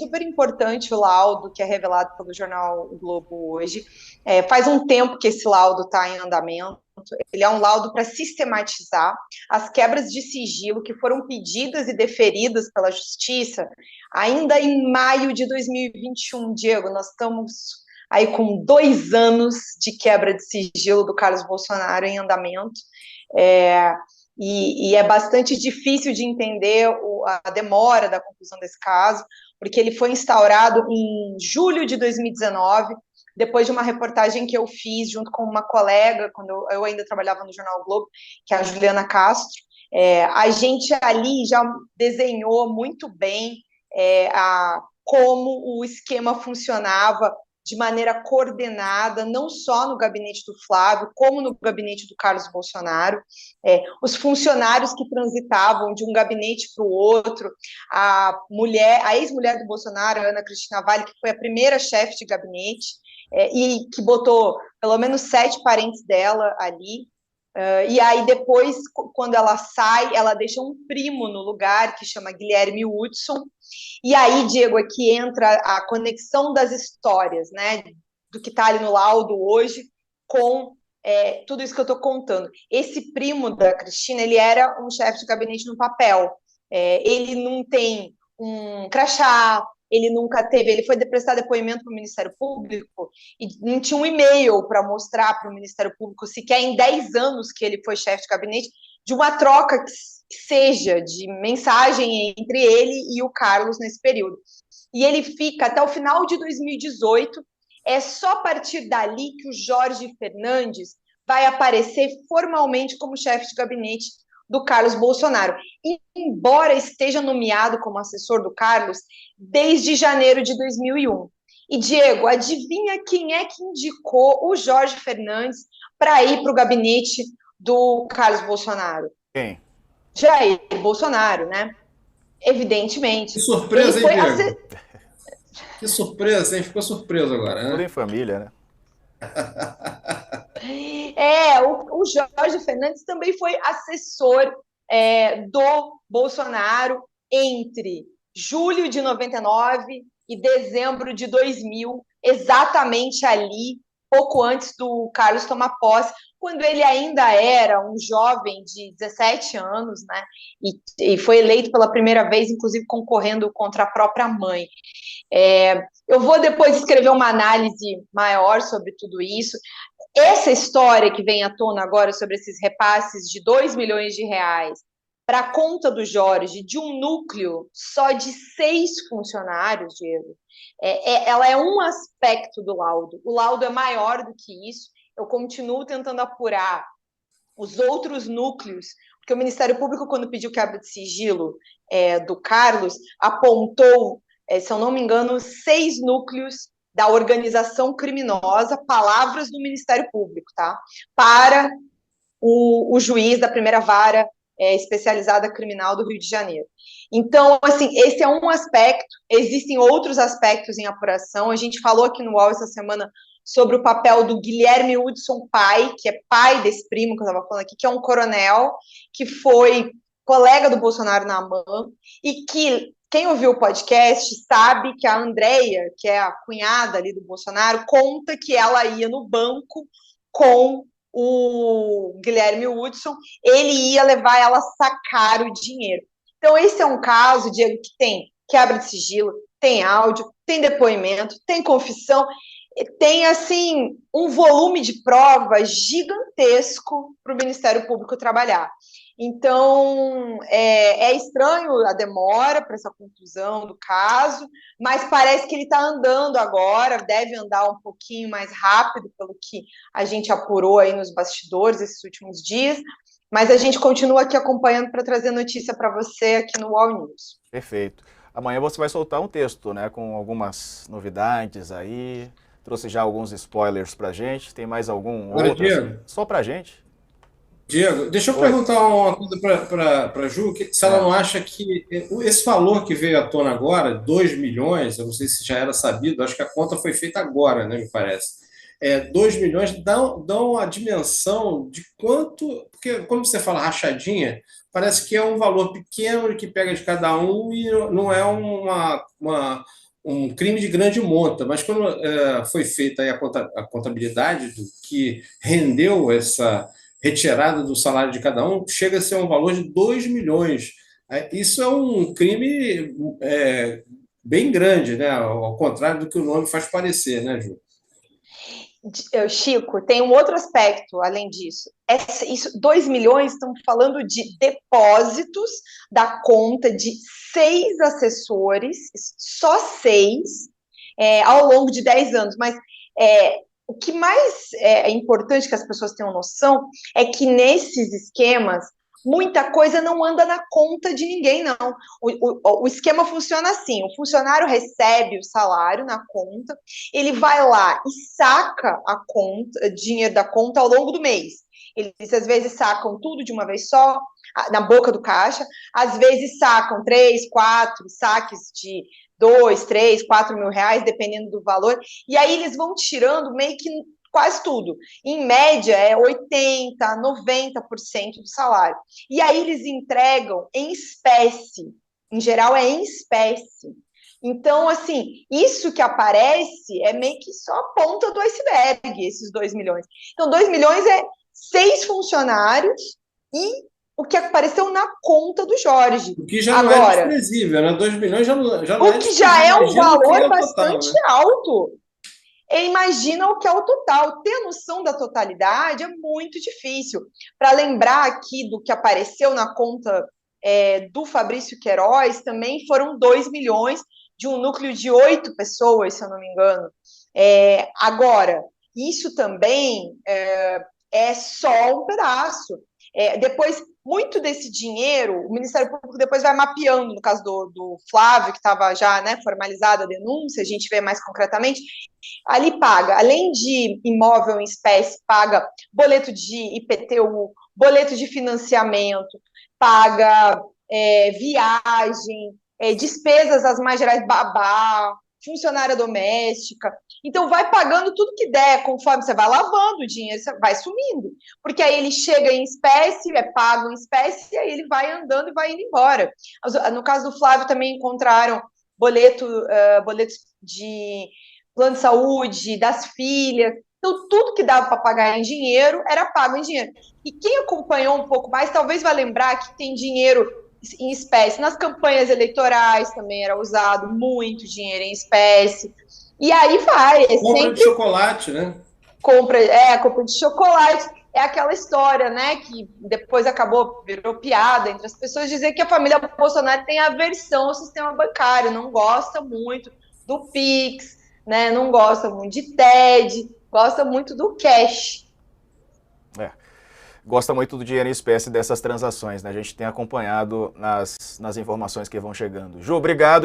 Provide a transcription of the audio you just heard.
super importante o laudo que é revelado pelo jornal o Globo hoje. Faz um tempo que esse laudo está em andamento. Ele é um laudo para sistematizar as quebras de sigilo que foram pedidas e deferidas pela Justiça ainda em maio de 2021. Diego, nós estamos aí com 2 anos de quebra de sigilo do Carlos Bolsonaro em andamento. E é bastante difícil de entender a demora da conclusão desse caso, porque ele foi instaurado em julho de 2019, depois de uma reportagem que eu fiz junto com uma colega, quando eu ainda trabalhava no Jornal o Globo, que é a Juliana Castro. A gente ali já desenhou muito bem como o esquema funcionava de maneira coordenada, não só no gabinete do Flávio, como no gabinete do Carlos Bolsonaro. Os funcionários que transitavam de um gabinete para o outro, a ex-mulher do Bolsonaro, Ana Cristina Vale, que foi a primeira chefe de gabinete, e que botou pelo menos 7 parentes dela ali. E aí depois, quando ela sai, ela deixa um primo no lugar, que chama Guilherme Hudson. E aí, Diego, é que entra a conexão das histórias, né, do que está ali no laudo hoje, com tudo isso que eu estou contando. Esse primo da Cristina, ele era um chefe de gabinete no papel. Ele não tem um crachá, ele foi prestar depoimento para o Ministério Público e não tinha um e-mail para mostrar para o Ministério Público sequer em 10 anos que ele foi chefe de gabinete, de uma troca que seja de mensagem entre ele e o Carlos nesse período. E ele fica até o final de 2018, é só a partir dali que o Jorge Fernandes vai aparecer formalmente como chefe de gabinete do Carlos Bolsonaro, embora esteja nomeado como assessor do Carlos desde janeiro de 2001. E, Diego, adivinha quem é que indicou o Jorge Fernandes para ir para o gabinete do Carlos Bolsonaro? Quem? Jair Bolsonaro, né? Evidentemente. Que Ele surpresa, hein, foi Diego? Que surpresa, hein? Ficou surpreso agora, Tudo em né? família, né? O Jorge Fernandes também foi assessor do Bolsonaro entre julho de 99 e dezembro de 2000, exatamente ali, pouco antes do Carlos tomar posse, quando ele ainda era um jovem de 17 anos, né? E foi eleito pela primeira vez, inclusive concorrendo contra a própria mãe. Eu vou depois escrever uma análise maior sobre tudo isso. Essa história que vem à tona agora sobre esses repasses de 2 milhões de reais para a conta do Jorge, de um núcleo só de 6 funcionários, Diego, ela é um aspecto do laudo. O laudo é maior do que isso. Eu continuo tentando apurar os outros núcleos, porque o Ministério Público, quando pediu quebra de sigilo do Carlos, apontou, se eu não me engano, 6 núcleos da organização criminosa, palavras do Ministério Público, tá? Para o juiz da primeira vara especializada criminal do Rio de Janeiro. Então, assim, esse é um aspecto, existem outros aspectos em apuração, a gente falou aqui no UOL essa semana sobre o papel do Guilherme Hudson pai, que é pai desse primo que eu estava falando aqui, que é um coronel, que foi colega do Bolsonaro na AMAN, e que quem ouviu o podcast sabe que a Andrea, que é a cunhada ali do Bolsonaro, conta que ela ia no banco com o Guilherme Hudson, ele ia levar ela a sacar o dinheiro. Então, esse é um caso, Diego, que tem quebra de sigilo, tem áudio, tem depoimento, tem confissão, tem, assim, um volume de provas gigantesco para o Ministério Público trabalhar. Então, é estranho a demora para essa conclusão do caso, mas parece que ele está andando agora, deve andar um pouquinho mais rápido, pelo que a gente apurou aí nos bastidores esses últimos dias, mas a gente continua aqui acompanhando para trazer notícia para você aqui no UOL News. Perfeito. Amanhã você vai soltar um texto, né, com algumas novidades aí. Trouxe já alguns spoilers pra gente. Tem mais algum Agora, outro assim? Diego, Só pra gente? Deixa eu Oi. perguntar uma coisa para a Ju, se ela É. não acha que esse valor que veio à tona agora, 2 milhões, eu não sei se já era sabido, acho que a conta foi feita agora, né, me parece. 2 milhões dão a dimensão de quanto. Porque quando você fala rachadinha, parece que é um valor pequeno que pega de cada um e não é um crime de grande monta, mas quando foi feita aí a contabilidade do que rendeu essa retirada do salário de cada um, chega a ser um valor de 2 milhões. Isso é um crime bem grande, né? Ao contrário do que o nome faz parecer, né, Ju? Chico, tem um outro aspecto além disso. 2 milhões, estamos falando de depósitos da conta de 6 assessores, só 6, ao longo de 10 anos. Mas o que mais é importante que as pessoas tenham noção é que nesses esquemas, muita coisa não anda na conta de ninguém, não. O esquema funciona assim: o funcionário recebe o salário na conta, ele vai lá e saca a conta, dinheiro da conta ao longo do mês. Eles às vezes sacam tudo de uma vez só, na boca do caixa, às vezes sacam 3, 4 saques de 2, 3, 4 mil reais, dependendo do valor, e aí eles vão tirando meio que quase tudo. Em média, é 80%, 90% do salário. E aí eles entregam em espécie. Em geral, é em espécie. Então, assim, isso que aparece é meio que só a ponta do iceberg, esses 2 milhões. Então, 2 milhões é 6 funcionários e o que apareceu na conta do Jorge. O que já não é desprezível, né? 2 milhões já não é desprezível. O que já é um valor bastante total, né? alto. Imagina o que é o total. Ter noção da totalidade é muito difícil. Para lembrar aqui do que apareceu na conta do Fabrício Queiroz, também foram 2 milhões de um núcleo de 8 pessoas, se eu não me engano. Agora, isso também é só um pedaço. Depois, muito desse dinheiro, o Ministério Público depois vai mapeando, no caso do Flávio, que estava já, né, formalizada a denúncia, a gente vê mais concretamente, ali paga, além de imóvel em espécie, paga boleto de IPTU, boleto de financiamento, paga viagem, despesas as mais gerais, babá, funcionária doméstica. Então, vai pagando tudo que der, conforme você vai lavando o dinheiro, você vai sumindo. Porque aí ele chega em espécie, é pago em espécie, e aí ele vai andando e vai indo embora. No caso do Flávio, também encontraram boletos de plano de saúde, das filhas. Então, tudo que dava para pagar em dinheiro era pago em dinheiro. E quem acompanhou um pouco mais, talvez vai lembrar que tem dinheiro em espécie. Nas campanhas eleitorais também era usado muito dinheiro em espécie. E aí vai. Compra sempre de chocolate, né? Compra de chocolate. É aquela história, né, que depois virou piada entre as pessoas, dizer que a família Bolsonaro tem aversão ao sistema bancário, não gosta muito do Pix, né, não gosta muito de TED, gosta muito do cash. Gosta muito do dinheiro em espécie dessas transações, né? A gente tem acompanhado nas informações que vão chegando. Ju, obrigado.